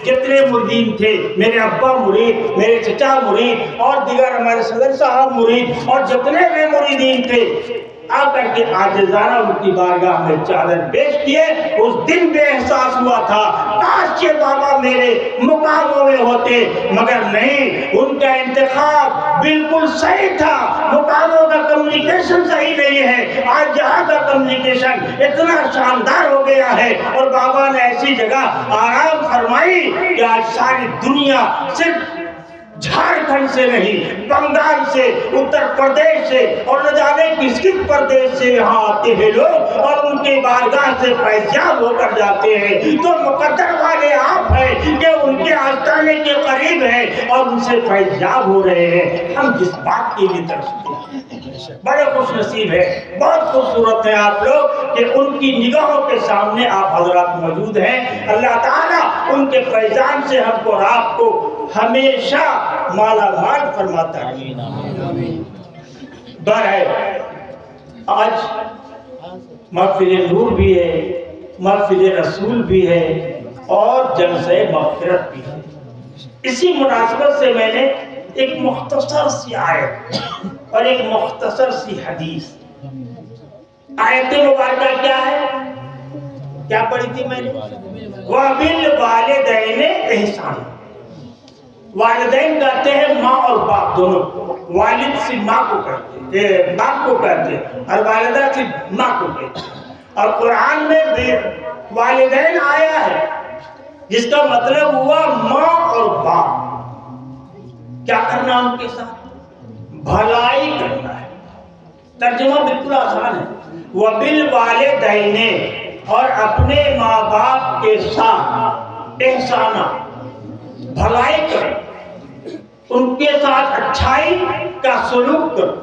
جتنے مریدین تھے، میرے ابا مرید، میرے چچا مرید اور دیگر ہمارے صدر صاحب مرید اور جتنے بھی مریدین تھے، آ کر کے عاجزانہ ان کی بارگاہ میں چادر پیش کیے۔ اس دن بے احساس ہوا تھا کاش یہ بابا میرے مقاموں میں ہوتے، مگر نہیں، ان کا انتخاب بالکل صحیح تھا۔ مقاموں کا کمیونیکیشن صحیح نہیں ہے، آج جہاں کا کمیونیکیشن اتنا شاندار ہو گیا ہے اور بابا نے ایسی جگہ آرام فرمائی کہ آج ساری دنیا صرف جھارکھنڈ سے نہیں، بنگال سے، اتر پردیش سے اور نہ جانے کس کس پردیش سے یہاں آتے ہیں لوگ اور ان کے بارگاہ سے فیضیاب ہو کر جاتے ہیں۔ تو مقدر والے آپ ہیں کہ ان کے آستانے کے قریب ہیں اور ان سے فیضیاب ہو رہے ہیں۔ ہم جس بات کے لیے ترستے ہیں، بڑے خوش نصیب ہے، بہت خوبصورت ہے آپ لوگ کہ ان کی نگاہوں کے سامنے آپ حضرات موجود ہیں۔ اللہ تعالیٰ ان کے فیضان سے ہم کو اور آپ کو ہمیشہ مالا مال فرماتا ہے۔ دعا ہے آج محفل نور بھی ہے، محفل رسول بھی ہے اور جلسہ مغفرت بھی ہے۔ اسی مناسبت سے میں نے ایک مختصر سی آیت اور ایک مختصر سی حدیث، آیت مبارکہ کیا ہے، کیا پڑھی تھی میں نے؟ وَبِالْوَالِدَيْنِ احسان۔ والدین کہتے ہیں ماں اور باپ دونوں، والد سے ماں کو کہتے ہیں، باپ کو کہتے ہیں، اور والدہ سے ماں کو کہتے ہیں۔ اور قرآن میں بھی والدین آیا ہے جس کا مطلب ہوا ماں اور باپ۔ کیا کرنا ان کے ساتھ؟ بھلائی کرنا ہے۔ ترجمہ بالکل آسان ہے، وَبِالْوَالِدَيْنِ، اور اپنے ماں باپ کے ساتھ احسانہ، بھلائی کرو، ان کے ساتھ اچھائی کا سلوک کرو۔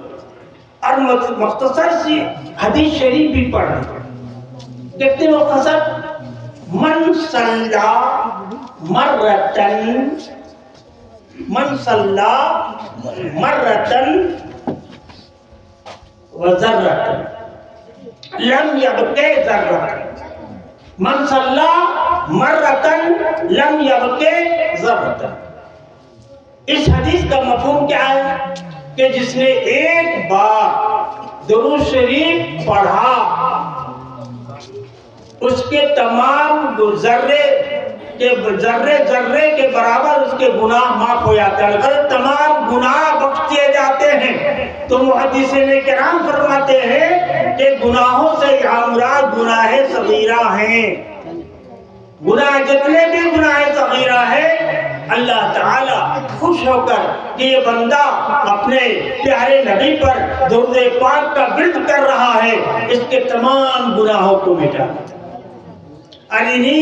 اور مختصر سی حدیث شریف بھی پڑھیں، کتنی مختصر، من صلی مرتن وذرتن لم یبقی ذرتن، من صلی مرتن لم یبقی ذرتن۔ اس حدیث کا مفہوم کیا ہے کہ جس نے ایک بار درود شریف پڑھا اس کے تمام ذرے کے برابر اس کے گناہ معاف ہو جاتے ہیں، اگر تمام گناہ بخش دیے جاتے ہیں۔ تو محدثین کرام فرماتے ہیں کہ گناہوں سے مراد گناہ صغیرہ ہیں، گناہ جتنے بھی گناہ صغیرہ ہیں، اللہ تعالیٰ خوش ہو کر کہ یہ بندہ اپنے پیارے نبی پر درود پاک کا ورد کر رہا ہے، اس کے تمام گناہوں کو مٹا۔ اور انہی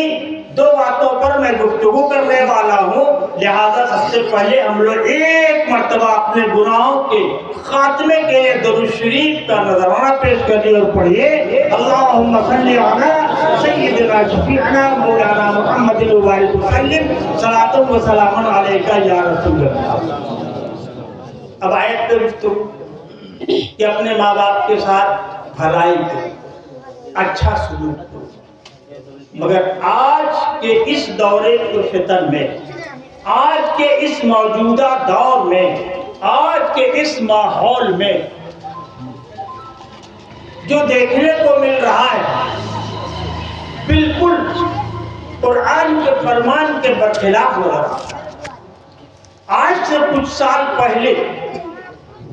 دو باتوں پر میں گفتگو کرنے والا ہوں، لہذا سب سے پہلے ہم لوگ ایک مرتبہ اپنے گناہوں کے خاتمے کے لیے درود شریف کا نذرانہ پیش کریے اور پڑھیے، اللہم صلی علی سیدنا شفیعنا مولانا محمد وبارک وسلم، صلاۃ و سلام علیک یا رسول اللہ۔ اب آیت پہ گفتگو کہ اپنے ماں باپ کے ساتھ بھلائی کرو، اچھا سلوک کرو، مگر آج کے اس دورے فتن میں، آج کے اس موجودہ دور میں، آج کے اس ماحول میں جو دیکھنے کو مل رہا ہے بالکل قرآن کے فرمان کے برخلاف ہو رہا ہے۔ آج سے کچھ سال پہلے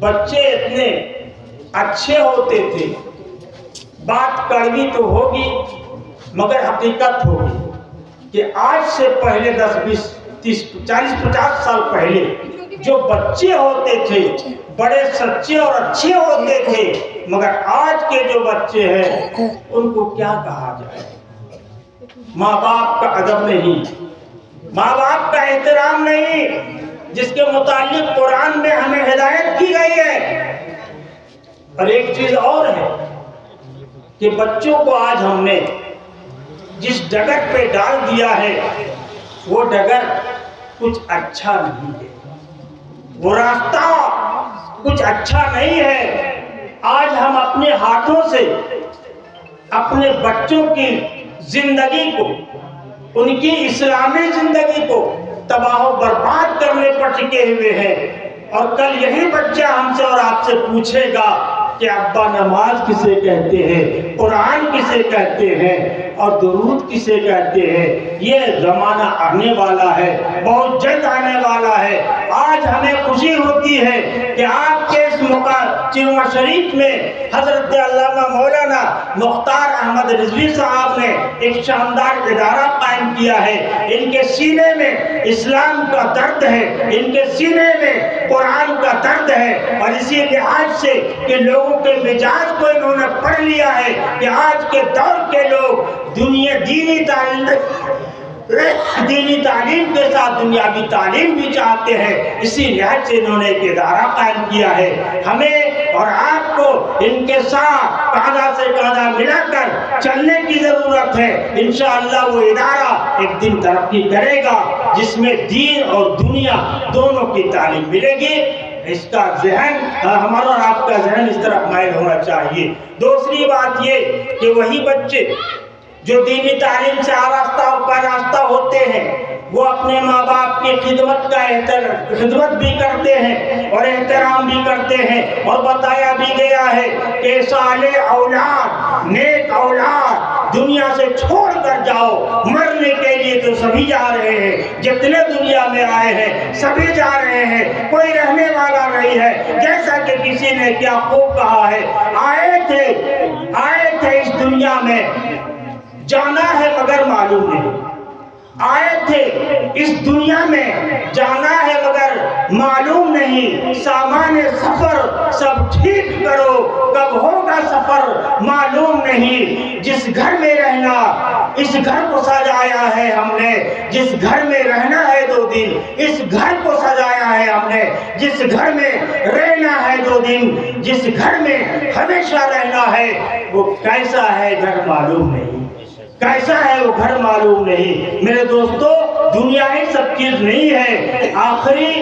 بچے اتنے اچھے ہوتے تھے، بات کڑوی تو ہوگی مگر حقیقت ہوگی کہ آج سے پہلے 10 20 30 40 50 سال پہلے جو بچے ہوتے تھے بڑے سچے اور اچھے ہوتے تھے، مگر آج کے جو بچے ہیں ان کو کیا کہا جائے؟ ماں باپ کا ادب نہیں، ماں باپ کا احترام نہیں، جس کے متعلق قرآن میں ہمیں ہدایت کی گئی ہے۔ اور ایک چیز اور ہے کہ بچوں کو آج ہم نے جس ڈگر پہ ڈال دیا ہے وہ ڈگر کچھ اچھا نہیں ہے، وہ راستہ کچھ اچھا نہیں ہے۔ آج ہم اپنے ہاتھوں سے اپنے بچوں کی زندگی کو ان کی اسلامی زندگی کو تباہ و برباد کرنے پر ٹکے ہوئے ہیں۔ اور کل یہی بچہ ہم سے اور آپ سے پوچھے گا کہ ابا نماز کسے کہتے ہیں، قرآن کسے کہتے ہیں اور درود کسے کہتے ہیں۔ یہ زمانہ آنے والا ہے، بہت جلد آنے والا ہے۔ آج ہمیں خوشی ہوتی ہے کہ آپ کے اس موقع چنوا شریف میں حضرت علامہ مولانا مختار احمد رضوی صاحب نے ایک شاندار ادارہ قائم کیا ہے۔ ان کے سینے میں اسلام کا درد ہے، ان کے سینے میں قرآن کا درد ہے، اور اسی لحاظ سے کہ لوگوں کے مزاج کو انہوں نے پڑھ لیا ہے کہ آج کے دور کے لوگ دینی تعلیم کے ساتھ دنیاوی تعلیم بھی چاہتے ہیں۔ اسی لحاظ سے انہوں نے ایک ادارہ قائم کیا ہے۔ ہمیں اور آپ کو ان کے ساتھ کاندھا سے کاندھا ملا کر چلنے کی ضرورت ہے۔ انشاءاللہ وہ ادارہ ایک دن ترقی کرے گا جس میں دین اور دنیا دونوں کی تعلیم ملے گی۔ اس کا ذہن، ہمارا اور آپ کا ذہن اس طرح مائل ہونا چاہیے۔ دوسری بات یہ کہ وہی بچے جو دینی تعلیم سے آراستہ اور پاراستہ ہوتے ہیں وہ اپنے ماں باپ کی خدمت بھی کرتے ہیں اور احترام بھی کرتے ہیں، اور بتایا بھی گیا ہے کہ صالح اولاد، نیک اولاد دنیا سے چھوڑ کر جاؤ۔ مرنے کے لیے تو سبھی جا رہے ہیں، جتنے دنیا میں آئے ہیں سبھی جا رہے ہیں، کوئی رہنے والا نہیں ہے۔ جیسا کہ کسی نے کیا خوب کہا ہے، آئے تھے اس دنیا میں، جانا ہے مگر معلوم نہیں۔ آئے تھے اس دنیا میں، جانا ہے مگر معلوم نہیں۔ سامان سفر سب ٹھیک کرو، کب ہوگا سفر معلوم نہیں۔ جس گھر میں رہنا، اس گھر کو سجایا ہے ہم نے، جس گھر میں رہنا ہے 2 دن، اس گھر کو سجایا ہے ہم نے۔ جس گھر میں رہنا ہے 2 دن، جس گھر میں ہمیشہ رہنا ہے، وہ کیسا ہے گھر معلوم نہیں، کیسا ہے وہ گھر معلوم نہیں۔ میرے دوستو، دنیا ہی سب چیز نہیں ہے، آخری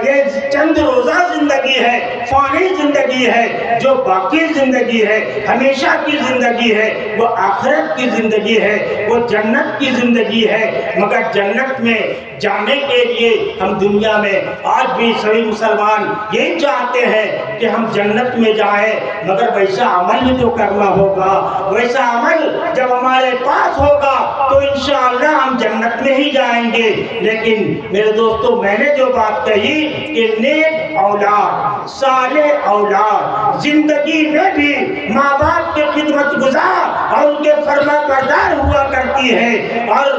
یہ چند روزہ زندگی ہے، فانی زندگی ہے۔ جو باقی زندگی ہے، ہمیشہ کی زندگی ہے، وہ آخرت کی زندگی ہے، وہ جنت کی زندگی ہے۔ مگر جنت میں جانے کے لیے ہم دنیا میں آج بھی سبھی مسلمان یہی چاہتے ہیں کہ ہم جنت میں جائیں، مگر ویسا عمل بھی تو کرنا ہوگا۔ ویسا عمل جب ہمارے پاس ہوگا تو انشاءاللہ ہم جنت میں ہی جائیں گے۔ لیکن میرے دوستو، میں نے جو بات کہی کہ نیک اولاد، صالح اولاد زندگی میں بھی ماں باپ کے خدمت گزار اور ان کے فرما بردار ہوا کرتی ہے، اور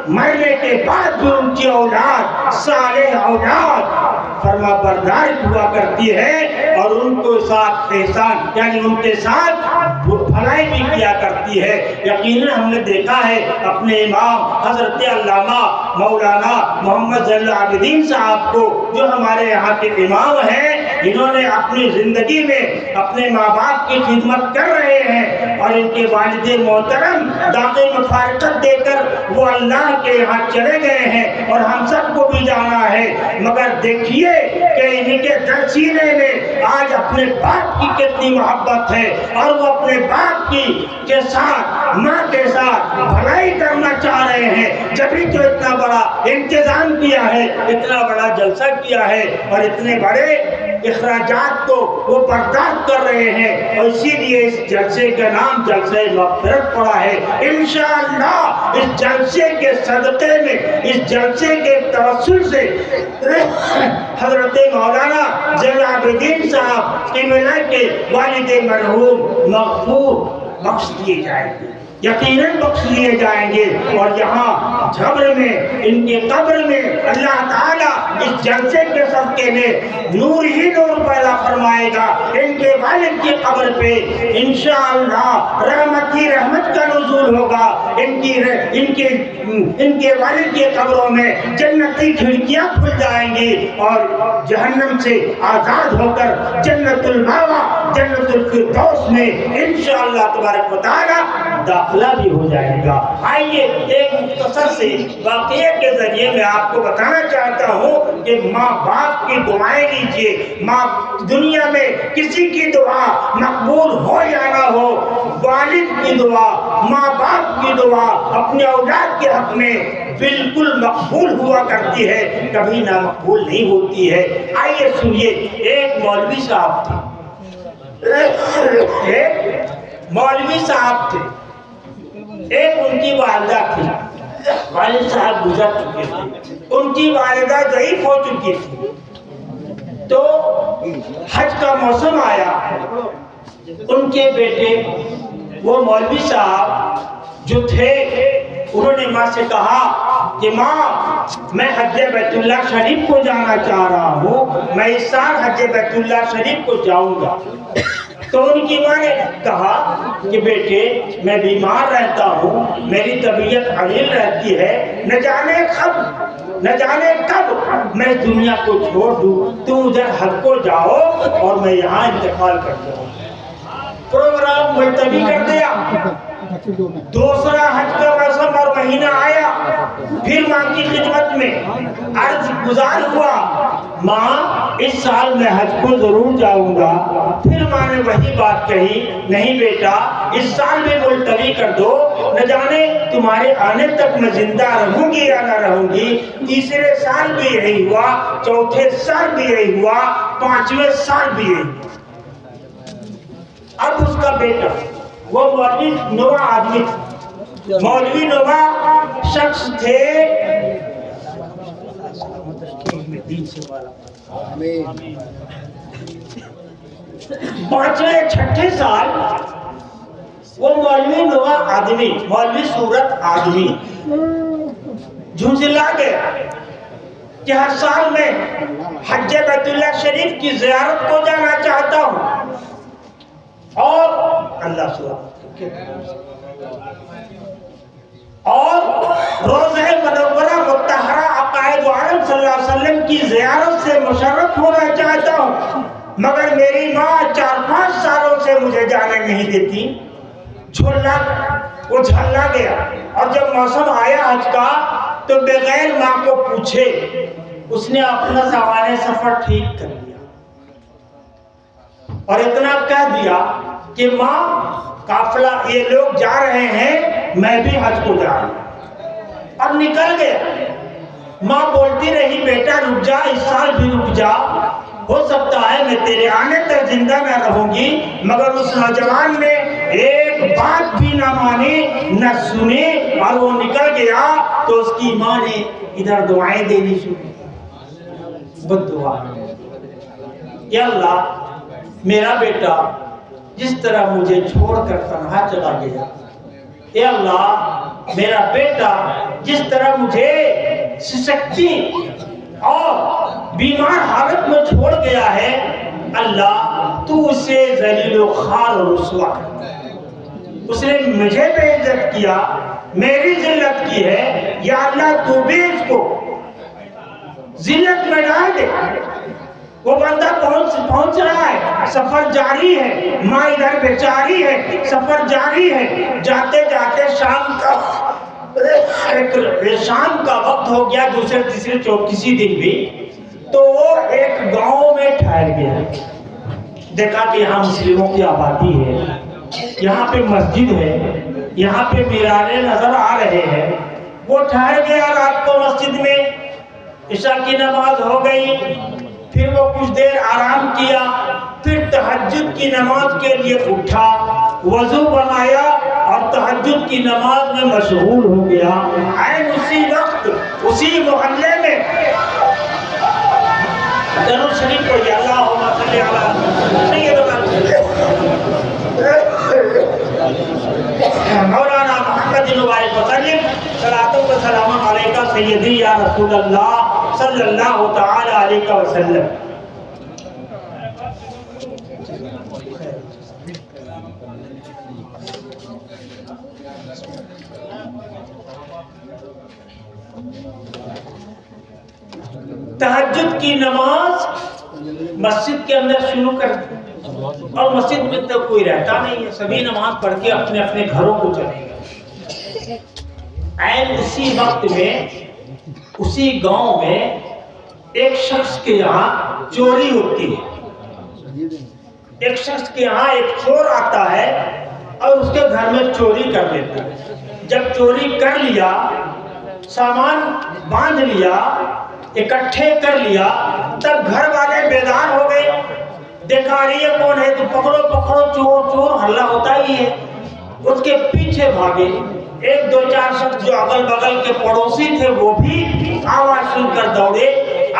مرنے کے بعد بھی ان کی اولاد، صالح اولاد فرما بردار ہوا کرتی ہے، اور ان کو ساتھ احسان یعنی ان کے ساتھ بھلائی بھی کیا کرتی ہے۔ یقیناً ہم نے دیکھا ہے اپنے امام حضرت علامہ مولانا محمد زین العابدین صاحب کو، جو ہمارے یہاں کے امام ہیں، انہوں نے اپنی زندگی میں اپنے ماں باپ کی خدمت کر رہے ہیں، اور ان کے والد محترم داغ مفارقت دے کر وہ اللہ کے یہاں چلے گئے ہیں، اور ہم سب کو بھی جانا ہے۔ مگر دیکھیے کہ ان کے سینے میں آج اپنے باپ کی کتنی محبت ہے، اور وہ اپنے باپ کے ساتھ، ماں کے ساتھ بھلائی کرنا چاہ رہے ہیں، جبھی تو اتنا بڑا انتظام کیا ہے، اتنا بڑا جلسہ کیا ہے، اور اتنے بڑے اخراجات کو وہ برداشت کر رہے ہیں، اور اسی لیے اس جلسے کا نام جلسہ مغفرت پڑا ہے۔ انشاءاللہ اس جلسے کے صدقے میں، اس جلسے کے توسل سے حضرت مولانا زین العابدین صاحب کے والد مرحوم مغفور بخش دیے جائیں گے، یقیناً بخش لیے جائیں گے، اور یہاں قبر میں، ان کے قبر میں اللہ تعالیٰ اس جلسے کے صدقے میں نور ہی نور پیدا فرمائے گا۔ ان کے والد کی قبر پہ انشاءاللہ رحمت ہی رحمت کا نزول ہوگا۔ ان کے والد کی قبروں میں جنتی کھڑکیاں کھل جائیں گی، اور جہنم سے آزاد ہو کر جنت المأویٰ، جنت الفردوس میں انشاءاللہ تبارک و تعالی داخلہ بھی ہو جائے گا۔ آئیے ایک مختصر سے واقعے کے ذریعے میں آپ کو بتانا چاہتا ہوں کہ ماں باپ کی دعائیں لیجئے. ماں دنیا میں کسی کی دعا مقبول ہو یا نہ ہو، والد کی دعا، ماں باپ کی دعا اپنے اولاد کے حق میں بالکل مقبول ہوا کرتی ہے، کبھی نہ مقبول نہیں ہوتی ہے. آئیے سنیے. ایک مولوی صاحب تھے، ایک مولوی صاحب تھے، ایک ان کی والدہ تھی. والد صاحب گزر چکے تھے، ان کی والدہ ضعیف ہو چکی تھی. تو حج کا موسم آیا، ان کے بیٹے وہ مولوی صاحب جو تھے انہوں نے ماں سے کہا کہ ماں میں حج بیت اللہ شریف کو جانا چاہ رہا ہوں، میں اس سال حج بیت اللہ شریف کو جاؤں گا. تو ان کی ماں نے کہا کہ بیٹے میں بیمار رہتا ہوں، میری طبیعت علیل رہتی ہے، نہ جانے کب میں دنیا کو چھوڑ دوں، تم ادھر حج کو جاؤ اور میں یہاں انتقال کر جاؤں. پروگرام ملتوی کر دیا. دوسرا حج کا موسم اور مہینہ آیا، پھر ماں کی خدمت میں عرض گزار ہوا ماں اس سال میں حج کو ضرور جاؤں گا. پھر ماں نے وہی بات کہی نہیں بیٹا اس سال بھی ملتوی کر دو، نہ جانے تمہارے آنے تک میں زندہ رہوں گی یا نہ رہوں گی. تیسرے سال بھی یہی ہوا، چوتھے سال بھی یہی ہوا، پانچویں سال بھی یہی. اب اس کا بیٹا وہ مولوی نوا آدمی تھے، مولوی نوا شخص تھے. پانچویں چھٹے سال وہ مولوی نوا آدمی، مولوی صورت آدمی جھنجھلا گیا کہ ہر سال میں حج بیت اللہ شریف کی زیارت کو جانا چاہتا ہوں اور اللہ سبحانہ اور روضہ منورہ مطہرہ عقائد عالم صلی اللہ علیہ وسلم کی زیارت سے مشرف ہونا چاہتا ہوں، مگر میری ماں 4-5 سالوں سے مجھے جانے نہیں دیتی. وہ جھلنا گیا اور جب موسم آیا حج کا تو بغیر ماں کو پوچھے اس نے اپنا سوانح سفر ٹھیک کر لیا اور اتنا کہہ دیا کہ ماں قافلہ یہ لوگ جا رہے ہیں میں بھی حج کو جا رہا ہوں. اب نکل گیا. ماں بولتی رہی بیٹا رک جا، اس سال بھی رک جا، ہو سکتا ہے میں تیرے آنے تک زندہ نہ رہوں گی. مگر اس نوجوان نے ایک بات بھی نہ مانی نہ سنی اور وہ نکل گیا. تو اس کی ماں نے ادھر دعائیں دینی شروع کی، بد دعا. یا اللہ میرا بیٹا جس طرح مجھے چھوڑ کر تنہا چلا گیا، اے اللہ میرا بیٹا جس طرح مجھے سسکتی اور بیمار حالت میں چھوڑ گیا ہے، اللہ تو اسے ذلیل و خوار و رسوا کر. اس نے مجھے بے عزت کیا، میری ذلت کی ہے، یا اللہ تو بھی اس کو ذلت میں ڈال دے. وہ بندہ پہنچ رہا ہے، سفر جاری ہے، ماں ادھر بیچاری ہے، سفر جاری ہے. جاتے جاتے شام کا وقت ہو گیا، دوسرے تیسرے کسی دن بھی. تو وہ ایک گاؤں میں ٹھہر گیا. دیکھا کہ یہاں مسلموں کی آبادی ہے، یہاں پہ مسجد ہے، یہاں پہ میناریں نظر آ رہے ہیں. وہ ٹھہر گیا رات کو مسجد میں. عشاء کی نماز ہو گئی، پھر وہ کچھ دیر آرام کیا، پھر تہجد کی نماز کے لیے اٹھا، وضو بنایا اور تہجد کی نماز میں مشغول ہو گیا. عین اسی وقت اسی محلے میں درود شریف پڑھیے، اللہم صلی علی سیدنا مولانا محمد مبارک وسلم. صلاۃ و سلام علیکہ سیدی یا رسول اللہ صلی اللہ تعالی علیہ وسلم. تہجد کی نماز مسجد کے اندر شروع کر دی اور مسجد میں تو کوئی رہتا نہیں ہے، سبھی نماز پڑھ کے اپنے اپنے گھروں کو چلے گئے. عین اسی وقت میں اسی گاؤں میں ایک شخص کے یہاں چوری ہوتی ہے. ایک شخص کے یہاں ایک چور آتا ہے اور اس کے گھر میں چوری کر دیتا ہے. جب چوری کر لیا، سامان باندھ لیا، اکٹھے کر لیا، تب گھر والے بیدار ہو گئے. دیکھا یہ کون ہے؟ تو پکڑو پکڑو چور چور ہلہ ہوتا ہی ہے. اس کے پیچھے بھاگے. ایک دو چار شخص جو اگل بغل کے پڑوسی تھے وہ بھی آواز سن کر دوڑے.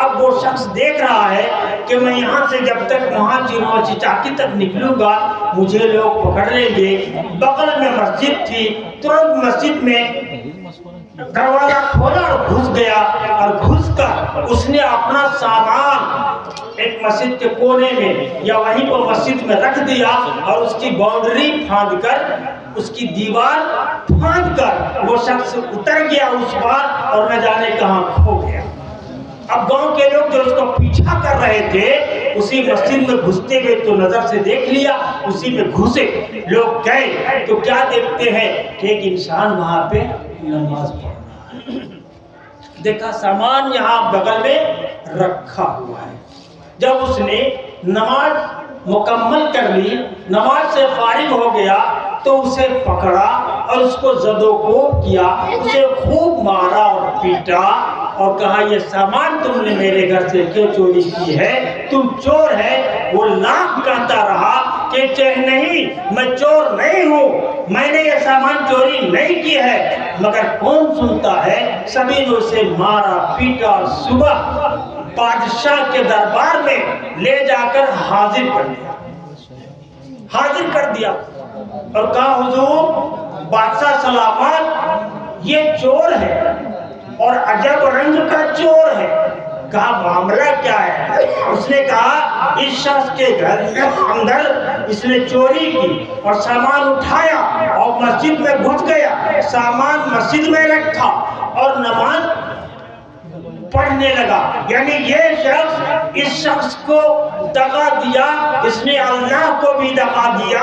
اب وہ شخص دیکھ رہا ہے کہ میں یہاں سے جب تک وہاں چینو چچاکی تک نکلوں گا مجھے لوگ پکڑ لیں گے. بغل میں مسجد تھی، ترنت مسجد میں دروازہ کھولا اور گھس گیا. اور گھس کر اس نے اپنا سامان ایک مسجد کے کونے میں یا وہیں پر مسجد میں رکھ دیا اور اس کی باؤنڈری پھاند کر، اس کی دیوار پھاند کر وہ شخص اتر گیا اس بار اور نہ جانے کہاں کھو گیا. اب گاؤں کے لوگ جو اس کو پیچھا کر رہے تھے اسی مسجد میں گھستے ہوئے تو نظر سے دیکھ لیا، اسی میں گھسے. لوگ گئے تو کیا دیکھتے ہیں کہ ایک انسان وہاں پہ نماز پڑھ رہا ہے. دیکھا سامان یہاں بغل میں رکھا ہوا ہے. جب اس نے نماز مکمل کر لی، نماز سے فارغ ہو گیا تو اسے پکڑا اور اس کو زد و کوب کیا، اسے خوب مارا اور پیٹا اور کہا یہ سامان تم نے میرے گھر سے کیوں چوری کی ہے؟ تم چور ہے. وہ لاکھ کہتا رہا کہ نہیں میں چور نہیں ہوں، میں نے یہ سامان چوری نہیں کی ہے. مگر کون سنتا ہے؟ سبھی نے اسے مارا پیٹا اور صبح بادشاہ کے دربار میں لے جا کر حاضر کر دیا اور کہا حضور بادشاہ سلامت، یہ چور ہے اور عجب رنگ کا چور ہے. کہا معاملہ کیا ہے؟ اس نے کہا اس شخص کے گھر کے اندر اس نے چوری کی اور سامان اٹھایا اور مسجد میں گھس گیا، سامان مسجد میں رکھا اور نماز پڑھنے لگا. یعنی یہ شخص اس شخص کو دغا دیا، اس نے اللہ کو بھی دغا دیا،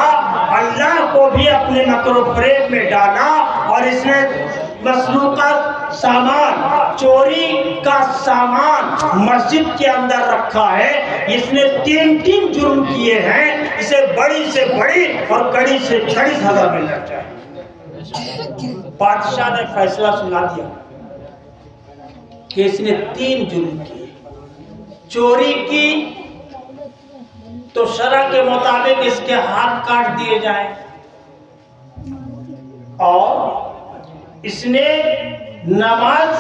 اللہ کو بھی اپنے مکر و فریب میں ڈالا اور اس نے مسروقہ سامان، چوری کا سامان مسجد کے اندر رکھا ہے. اس نے تین جرم کیے ہیں. اسے بڑی سے بڑی اور کڑی سے کڑی سزا ملنا چاہیے. بادشاہ نے فیصلہ سنا دیا کہ اس نے 3 جرم کیے. چوری کی تو شرع کے مطابق اس کے ہاتھ کاٹ دیے جائیں، اور اس نے نماز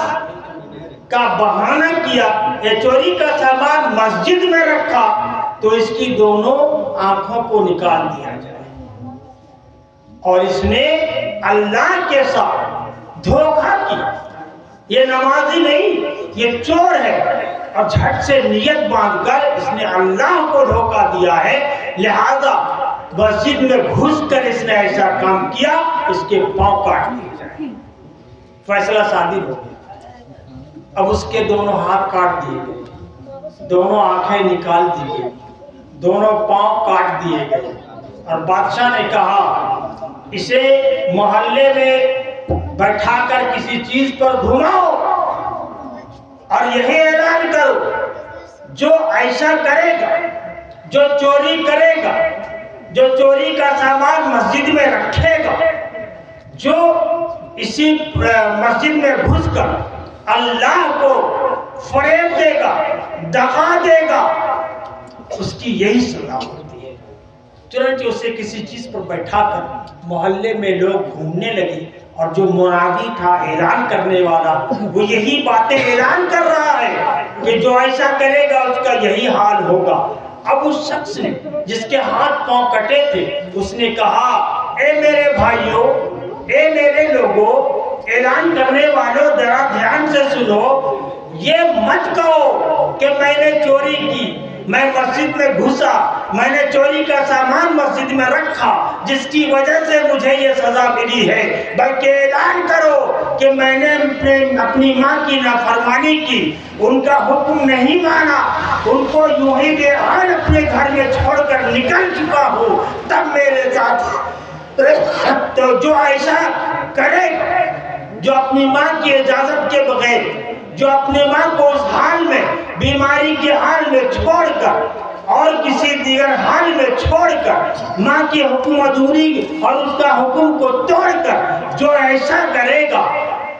کا بہانہ کیا، یہ چوری کا سامان مسجد میں رکھا تو اس کی دونوں آنکھوں کو نکال دیا جائے. اور اس نے اللہ کے ساتھ دھوکہ کیا، یہ نمازی نہیں یہ چور ہے، اور جھٹ سے نیت باندھ کر اس نے اللہ کو دھوکہ دیا ہے. لہذا مسجد میں گھس کر اس نے ایسا کام کیا، اس کے پاؤں کاٹ دیے جائیں. فیصلہ صادر ہو گیا. اب اس کے دونوں ہاتھ کاٹ دیے گئے، دونوں آنکھیں نکال دی گئی، دونوں پاؤں کاٹ دیے گئے. اور بادشاہ نے کہا اسے محلے میں بیٹھا کر کسی چیز پر گھماؤ اور یہی اعلان کرو جو ایسا کرے گا، جو چوری کرے گا، جو چوری کا سامان مسجد میں رکھے گا، جو اسی مسجد میں گھس کر اللہ کو فریب دے گا، دغا دے گا، اس کی یہی سزا ہوتی ہے. چنانچہ اسے کسی چیز پر بیٹھا کر محلے میں لوگ گھومنے لگے اور جو منادی تھا اعلان کرنے والا وہ یہی باتیں اعلان کر رہا ہے کہ جو ایسا کرے گا اس کا یہی حال ہوگا. اب اس شخص نے جس کے ہاتھ پاؤں کٹے تھے اس نے کہا اے میرے بھائیوں، اے میرے لوگوں، اعلان کرنے والوں ذرا دھیان سے سنو. یہ مت کہو کہ میں نے چوری کی، میں مسجد میں گھسا، میں نے چوری کا سامان مسجد میں رکھا جس کی وجہ سے مجھے یہ سزا ملی ہے، بلکہ اعلان کرو کہ میں نے اپنی ماں کی نافرمانی کی، ان کا حکم نہیں مانا، ان کو یوں ہی بے حال اپنے گھر میں چھوڑ کر نکل چکا ہوں، تب میرے ساتھ. تو جو ایسا کرے گا، جو اپنی ماں کی اجازت کے بغیر، جو اپنی ماں کو اس حال میں، بیماری کے حال میں چھوڑ کر اور کسی دیگر حال میں چھوڑ کر، ماں کی حکم ادھوری اور اس کا حکم کو توڑ کر جو ایسا کرے گا،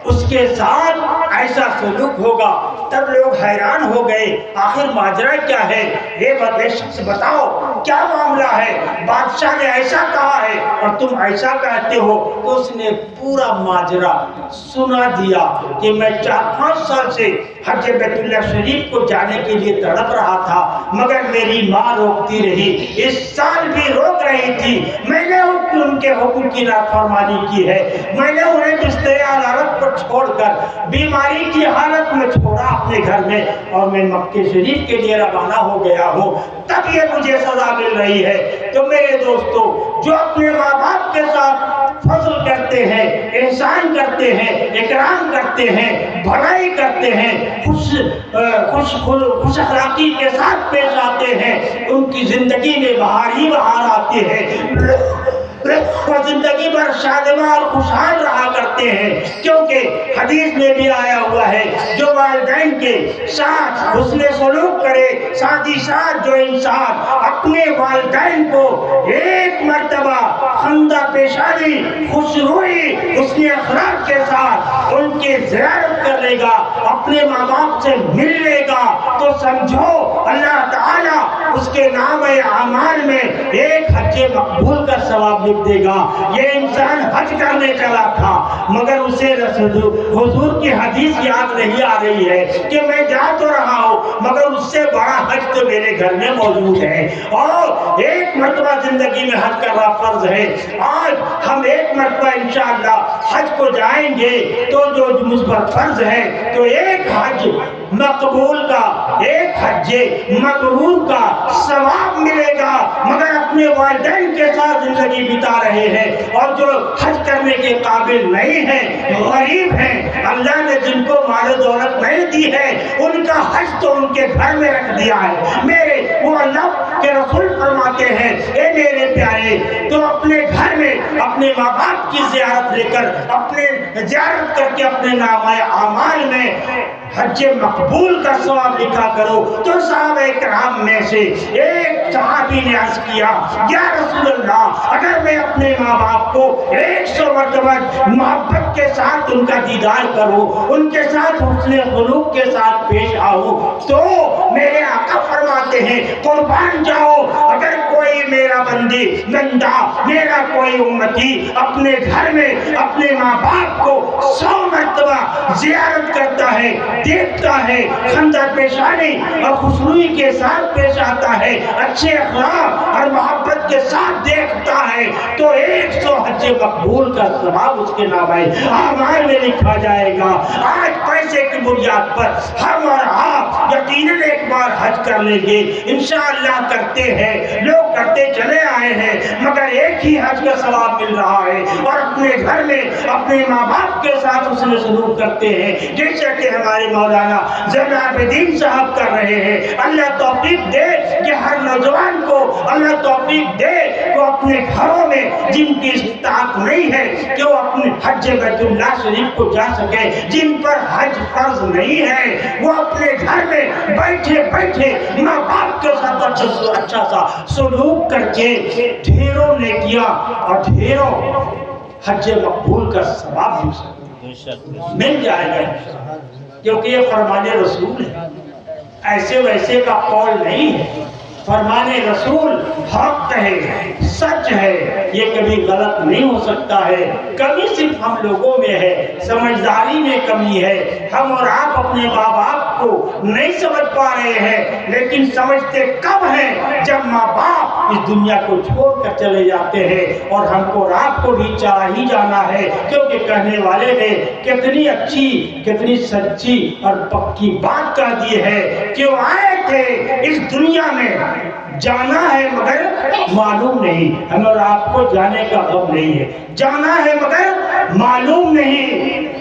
اس کے ساتھ ایسا سلوک ہوگا، تب لوگ حیران ہو گئے، آخر ماجرا کیا ہے؟ یہ شخص بتاؤ کیا معاملہ ہے؟ بادشاہ نے ایسا کہا ہے اور تم ایسا کہتے ہو۔ تو اس نے پورا ماجرا سنا دیا کہ میں 4-5 سال سے حج بیت اللہ شریف کو جانے کے لیے تڑپ رہا تھا، مگر میری ماں روکتی رہی، اس سال بھی روک رہی تھی، میں نے ان کے حکم کی نافرمانی کی ہے، میں نے انہیں بستر حالت پر چھوڑ کر بیماری کی حالت میں چھوڑا اپنے گھر میں، اور میں مکہ شریف کے لیے روانہ ہو گیا ہوں، تب یہ مجھے سزا مل رہی ہے۔ تو میرے دوستو، جو اپنے ماں باپ کے ساتھ فضل کرتے ہیں، احسان کرتے ہیں، اکرام کرتے ہیں، بھلائی کرتے ہیں، خوش اخلاقی کے ساتھ پیش آتے ہیں، ان کی زندگی میں بہار ہی بہار آتی ہے، وہ زندگی بھر شادماں اور خوشحال رہا کرتے ہیں، کیونکہ حدیث میں بھی آیا ہوا ہے جو والدین کے ساتھ حسن سلوک کرے، ساتھ ہی ساتھ جو انسان اپنے والدین کو ایک مرتبہ خندہ پیشانی، خوش روئی، حسن اخلاق کے ساتھ ان کی زیارت کر لے گا، اپنے ماں باپ سے مل لے گا، تو سمجھو اللہ تعالیٰ اس کے نام اعمال میں ایک حج مقبول کا ثواب لکھ دے گا۔ یہ انسان حج کرنے چلا تھا، مگر اسے حضور کی حدیث یاد نہیں آ رہی ہے کہ میں جا تو رہا ہوں، مگر اس سے بڑا حج تو میرے گھر میں موجود ہے، اور ایک مرتبہ زندگی میں حج کرنا فرض ہے۔ آج ہم ایک مرتبہ انشاءاللہ حج کو جائیں گے تو جو مجھ پر فرض ہے، تو ایک حج مقبول کا، ایک حج مبرور کا ثواب ملے گا، مگر اپنے والدین کے ساتھ زندگی بتا رہے ہیں، اور جو حج کرنے کے قابل نہیں ہیں، غریب ہیں، اللہ نے جن کو مال و دولت نہیں دی ہے، ان کا حج تو ان کے گھر میں رکھ دیا ہے۔ میرے وہ اللہ کے رسول فرماتے ہیں، اے میرے پیارے، تو اپنے گھر میں اپنے ماں باپ کی زیارت لے کر، اپنے زیارت کر کے اپنے نامہ اعمال میں حج مقبول کا ثواب لکھا کرو۔ تو صحابہ کرام میں سے ایک صحابی نے عرض کیا، یا رسول اللہ، اگر میں اپنے ماں باپ کو 100 مرتبہ محبت کے ساتھ ان کا دیدار کروں، ان کے ساتھ حسن خلوق کے ساتھ پیش آؤں، تو میرے آقا فرماتے ہیں قربان جاؤ، اگر کوئی میرا بندی بندہ، میرا کوئی امتی اپنے گھر میں اپنے ماں باپ کو 100 مرتبہ زیارت کرتا ہے، دیکھتا ہے، خندہ پیشانی اور خوشروئی کے ساتھ پیش آتا ہے، اچھے اخلاق اور محبت کے ساتھ دیکھتا ہے، تو 100 حج مقبول کا ثواب اس کے نامہ اعمال میں لکھا جائے گا۔ آج پیسے کی بنیاد پر ہم اور آپ یقیناً ایک بار حج کر لیں گے، انشاءاللہ کرتے ہیں، لوگ کرتے چلے آئے ہیں، مگر ایک ہی حج کا ثواب مل رہا ہے، اور اپنے گھر میں اپنے ماں باپ کے ساتھ حسن سلوک کرتے ہیں، جیسا کہ ہمارے مولانا زین العابدین صاحب کر رہے ہیں۔ اللہ توفیق دے کہ ہر نوجوان کو اللہ توفیق دے کہ اپنے گھروں میں جن کی استطاعت نہیں ہے کہ وہ اپنے حج بیت اللہ شریف کو جا سکے، جن پر حج فرض نہیں ہے، وہ اپنے گھر میں بیٹھے بیٹھے ماں باپ کے ساتھ اچھا سا سلوک کر کے ڈھیروں نیکیاں اور ڈھیروں حج مقبول کا ثواب مل جائے گا، کیونکہ یہ فرمان رسول ہے، ایسے ویسے کا قول نہیں ہے۔ فرمان رسول حق ہے، سچ ہے، یہ کبھی غلط نہیں ہو سکتا ہے۔ کمی صرف ہم لوگوں میں ہے، سمجھداری میں کمی ہے، ہم اور آپ اپنے ماں باپ کو نہیں سمجھ پا رہے ہیں، لیکن سمجھتے کب ہیں جب ماں باپ اس دنیا کو چھوڑ کر چلے جاتے ہیں، اور ہم کو رات کو بھی چلا ہی جانا ہے، کیونکہ کہنے والے نے کتنی اچھی، کتنی سچی اور پکی بات کہہ دی ہے کہ وہ آئے تھے اس دنیا میں، جانا ہے مگر معلوم نہیں، ہمیں اور آپ کو جانے کا غم نہیں ہے، جانا ہے مگر معلوم نہیں،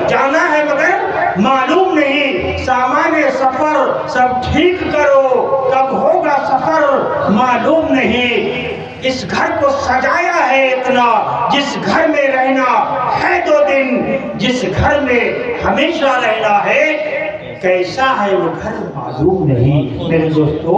جانا ہے مگر معلوم نہیں، سامان سفر سب ٹھیک کرو، کب ہوگا سفر معلوم نہیں، اس گھر کو سجایا ہے اتنا، جس گھر میں رہنا ہے 2 دن، جس گھر میں ہمیشہ رہنا ہے، کیسا ہے وہ گھر معلوم نہیں۔ میرے دوستو،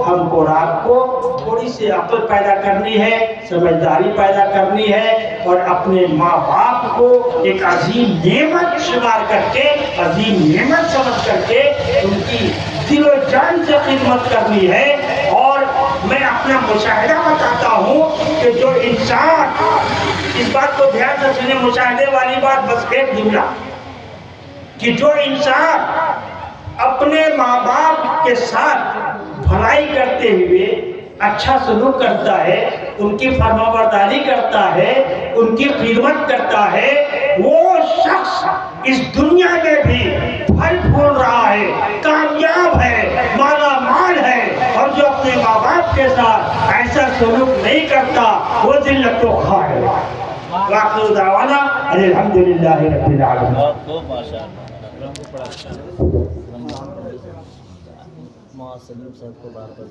ہم کو رات کو تھوڑی سی عقل پیدا کرنی ہے، سمجھداری پیدا کرنی ہے، اور اپنے ماں باپ کو ایک عظیم نعمت شمار کر کے، عظیم نعمت سمجھ کر کے ان کی دل و جان سے خدمت کرنی ہے۔ اور میں اپنا مشاہدہ بتاتا ہوں کہ جو انسان، اس بات کو دھیان سے سنیں، مشاہدے والی بات بس ایک جملہ، کہ جو انسان اپنے ماں باپ کے ساتھ بھلائی کرتے ہوئے اچھا سلوک کرتا ہے، ان کی فرمانبرداری کرتا ہے، ان کی خدمت کرتا ہے، وہ شخص اس دنیا میں بھی پھل پھول رہا ہے، کامیاب ہے، مالا مال ہے۔ اور جو اپنے ماں باپ کے ساتھ ایسا سلوک نہیں کرتا، وہ ذلت و خوار ہے۔ وآخر دعوانا الحمدللہ رب العالمین۔ سلیم صاحب کو بار بار